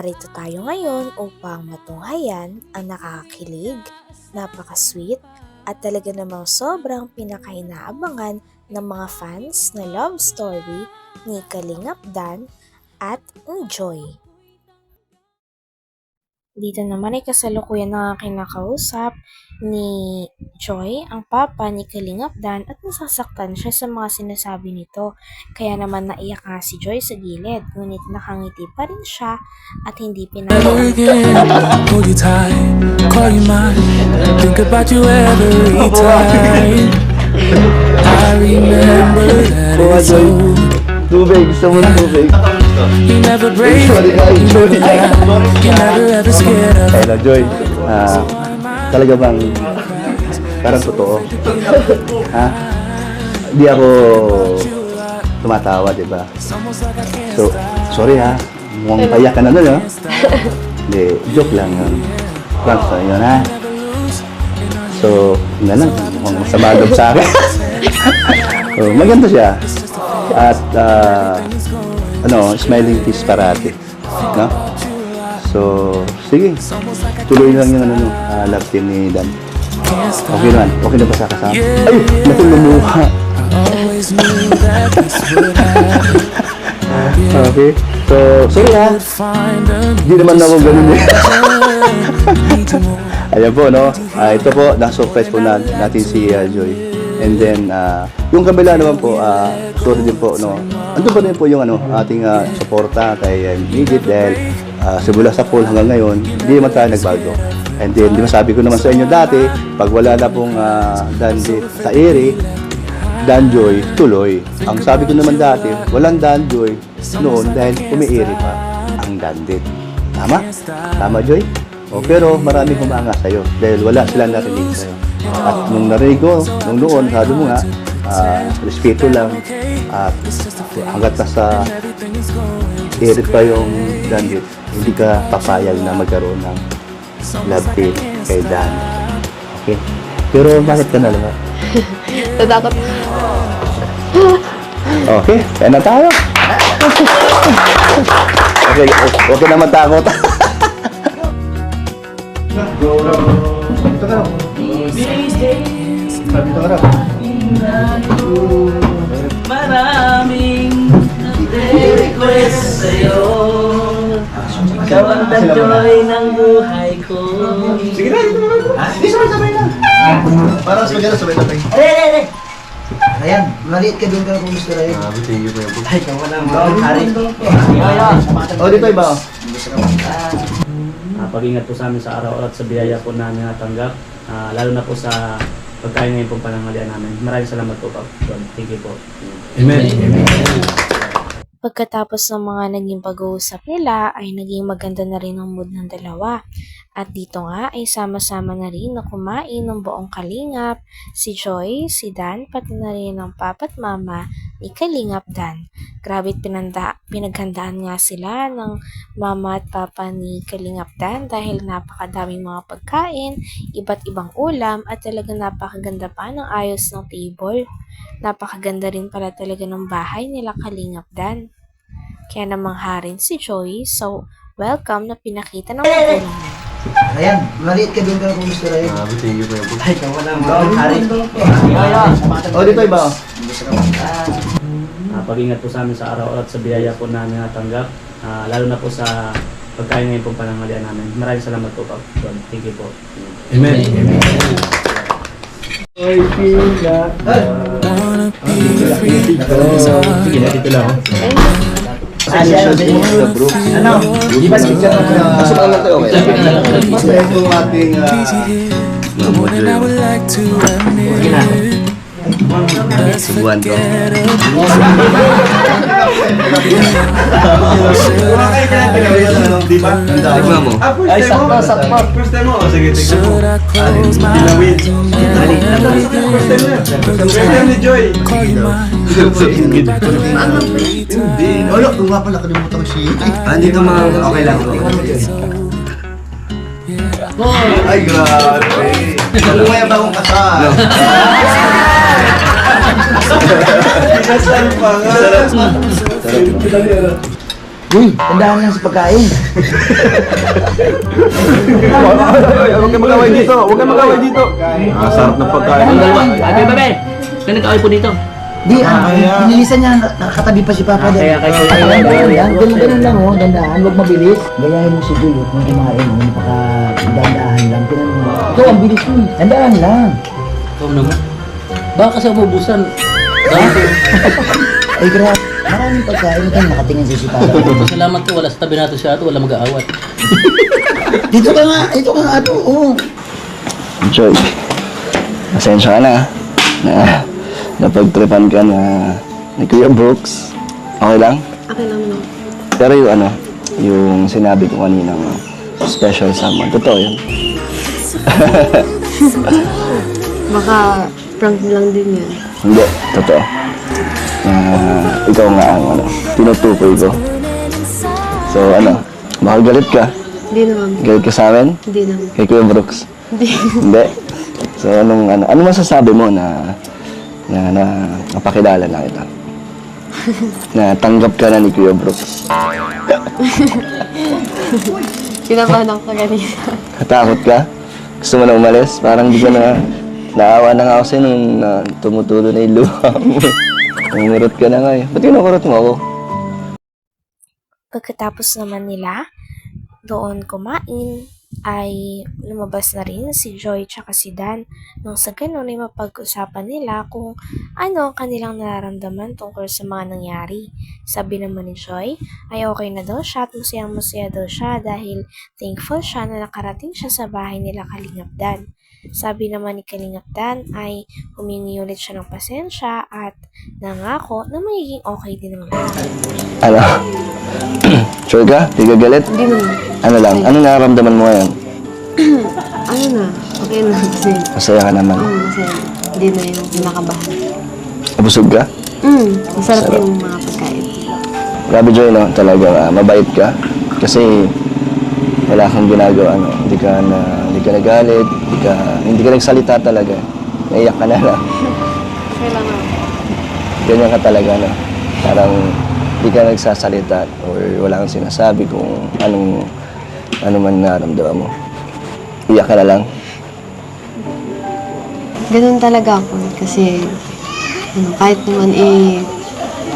Narito tayo ngayon upang matunghayan ang nakakakilig, napaka-sweet at talaga namang sobrang pinakainaabangan ng mga fans na love story ni Kalingap Dan at ni Joy. Dito naman ay kasalukuyan na kinakausap ni Joy, ang papa ni Kalingap Dan, at nasasaktan siya sa mga sinasabi nito. Kaya naman naiyak nga si Joy sa gilid, ngunit nakangiti pa rin siya at hindi Never pinayaan. again, hold you tight, call you mine, think about you every time. I remember that it's over. Tubig, gusto mo ng tubig. You never break, you never lie, you never ever scared of. Kaya na, Joy, talaga bang parang totoo? Ha? Di ako tumatawa, di ba? So, sorry ha, mukhang payak ka na nun, ha? Hindi, joke lang yun. Prank sa yun, ha? So, nga lang, mukhang masama loob sa akin. So, maganda siya. At, smiling face parati. No? So, sige. Tuloy lang yung love team ni Dan. Okay naman. Okay na ba sa kasama? Ay! Naku, lumuha. Always knew that this would happen. Okay. So, sorry ha. Find a Hindi naman ako ganun eh. need to move. Ayan po, no? Ito po, na-surprise po natin si Joy. And then, yung kabila naman po, sorry din po, no? Andun pa rin po yung ating suporta kay Midget dahil simula sa pool hanggang ngayon, hindi naman tayo nagbago. And then, di ba sabi ko naman sa inyo dati, pag wala na pong Dan sa ere, Dan Joy, tuloy. Ang sabi ko naman dati, walang Dan Joy noon dahil umiiri pa ang Dandit. Tama? Tama, Joy? O, pero maraming humanga sa'yo dahil wala silang narinig sa'yo. At nung narinig ko, nung noon, sabi mo nga, respeto lang at hanggat nasa ere pa yung Dandit, hindi ka papayag na magkaroon ng love team kay Dan. Okay? Pero bakit ka na naman? Natakot. Okay, kaya na tayo. Okay, huwag ka na matakot. Dito ka na. Dito ka na. Maraming request sa'yo. Ikaw ang joy ng buhay ko. Sige na, dito na. Di sabay-sabay na. Parang sabay-sabay. Re! Ayan, maliit ka doon ka kung gusto rin. Ay, kamu na mga hari. O, dito iba. Pag-ingat po sa amin sa araw-araw at sa biyaya po namin natanggap, lalo na po sa pagkain ngayon pong panangalian namin. Maraming salamat po, Pap. Thank you po. Amen. Pagkatapos ng mga naging pag-uusap nila ay naging maganda na rin ang mood ng dalawa. At dito nga ay sama-sama na rin na kumain ng buong Kalingap, si Joy, si Dan, pati na rin ang papa at mama ni Kalingap Dan. Grabe pinaghandaan nga sila ng mama at papa ni Kalingap Dan dahil napakadaming mga pagkain, iba't ibang ulam at talagang napakaganda pa ng ayos ng table. Napakaganda rin pala talaga ng bahay nila Kalingap Dan. Kaya namangha rin si Joy, so welcome na pinakita ng magulang niya. Ayan, maliit ka doon ka kung gusto rin. Ay, kamu na mga hari. O, dito iba. Pag-ingat po sa amin sa araw-araw at sa biyaya po namin natanggap, lalo na po sa pagkain ngayon pong panangalian namin. Maraming salamat po, Pap. Thank you po. Amen. Wanna be free, cause Ano? Di ba si Jack? Pasok lang tayo, okay? Ito yung ating more than I would like to admit. Let's forget Ay, sakto. Should I close my eyes and call you mine? Think about you every time. Wala, ito nga pala, kalimutan ko si Andito mga okay lang. Ay, grabe. Ano kaya bagong kasal? Sarap pa nga. Sarap. Uy, tandaan lang sa pagkain. Huwag kang mag-away dito. Huwag kang mag-away dito. Sarap ng pagkain. Ang dalawa. Ate, babe! Saan nag-away po dito? Di, pinilisan niya, nakakatabi pa si Papa. Kaya kayo Ganun lang oh, dandaan, huwag mabilis. Gayahin mo si Juliet kung kumain mo, dandaan lang. Ito, ang bilis mo. Dandaan lang. Ikaw naman. Baka kasi umubusan. Ay, grabe. Maraming pagkain ito, nakatingin si Papa. Salamat ko, wala sa tabi natin siya at wala mag-aawat. Dito ka nga ato, oh. Joy, pasensya ka na napagtripan ka ni Kuya Brooks. Okay lang? Okay lang, no? Pero yung sinabi ko kanina, special someone, totoo yun. Baka prank lang din yun. Hindi, totoo. Ikaw nga ang tinutukoy ko. So baka galit ka? Hindi naman. Galit ka sa amin? Hindi naman. Kay Kuya Brooks? Hindi. Hindi. So ano masasabi mo na napakilala na kita? Na tanggap ka na ni Kuya Brooks? Kinabahan ako kanina. Katakot ka? Gusto mo na umalis? Parang di ka na naawa na nga ako sa'yo nung tumutulo na yung luha mo. Umurot ka na nga eh. Ba't kinukurot mo ako? Pagkatapos naman nila doon kumain, ay lumabas na rin si Joy tsaka si Dan nung sa ganun ay mapag-usapan nila kung ano ang kanilang nararamdaman tungkol sa mga nangyari. Sabi naman ni Joy ay okay na daw siya at masayang-masaya daw siya dahil thankful siya na nakarating siya sa bahay nila Kalingap Dan. Sabi naman ni Kalingap Dan ay humingi ulit siya ng pasensya at nangako na magiging okay din ang lahat. Sure ka? Di ka galit? Hindi naman. Ano lang? Ano nararamdaman mo ngayon? Ano na? Okay na. Kasi, Masaya ka naman. masaya. Hindi na yung kinakabahan. Busog ka? Masarap yung mga pagkain. Grabe Joy, no? Talaga, mabait ka. Kasi wala kang ginagawa, Hindi ka nagalit, hindi ka nagsalita talaga. Naiyak ka na lang. Kailangan. Ganyan ka talaga, Parang hindi ka nagsasalita or wala kang sinasabi kung ano man nararamdaman mo. Iyak ka na lang. Ganun talaga ako. Kasi, kahit naman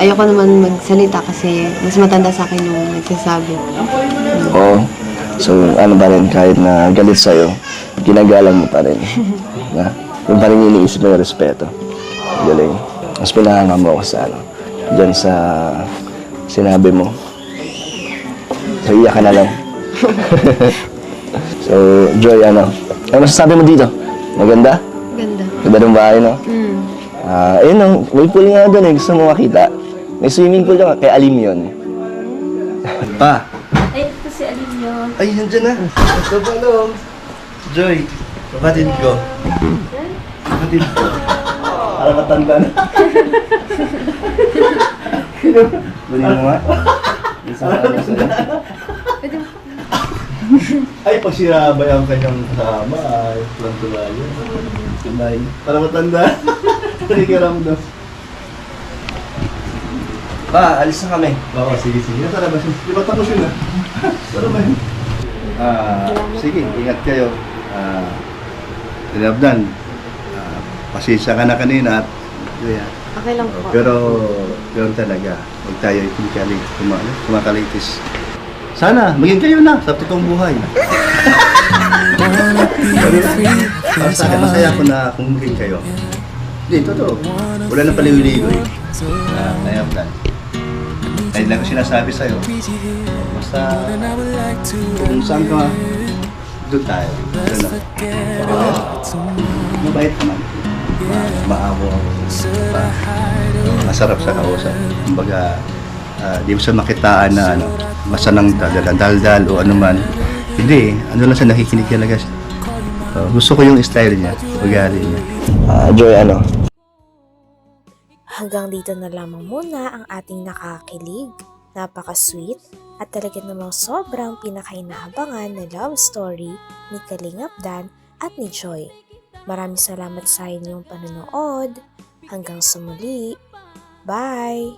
ayoko naman magsalita kasi mas matanda sa akin yung nagsasabi. Oo. So, ba rin, kahit na galit sa'yo, ginagalang mo pa rin. Yung pa rin iniisip mo yung respeto. Galing. Mas pinahanga mo ako sa dyan sa sinabi mo. So, iyak ka na lang. So, Joy, ano masasabi mo dito? Maganda? Ganda. Ganda ng bahay, no? Ayun, may pool nga doon Gusto mo makita? May swimming pool doon, kay Alim yun. Pa! Ay, ito si Alim yun. Ay, nandiyan na. Ito pa, Joy, kapatid ko. Kapatid ko. Para matanda na. Bunin mo nga. Isang ano sila. Ay, pag sinabay ang kanyang kasama, ay tulang-tula yun. Tunay. Para matanda. Panikiramdam. Pa, alis na kami. Oo, sige. Tara ba? Di ba tapos yun Tara ba yun? Sige, ingat kayo. Tinabdan. Pasensya ka na kanina at Okay lang po. pero talaga, huwag tayo kumakalitis. Sana, maging kayo na sa totoong buhay. Masaya ko na kung maging kayo. Hindi, totoo. Wala na paliwiligo Tinabdan. Kahit lang ko sinasabi sa'yo. Basta, kung saan ka, doon tayo. Mabait naman. Maamo ako. Masarap sa kausap. Kumbaga, di mo siya makitaan na masanang daldal o ano man. Hindi, lang siya nakikinig talaga siya. Gusto ko yung style niya, ugali niya. Joy, Hanggang dito na lamang muna ang ating nakakilig, napaka-sweet, at talaga namang sobrang pinakainaabangan na love story ni Kalingap Dan at ni Joy. Maraming salamat sa inyong panonood. Hanggang sa muli. Bye!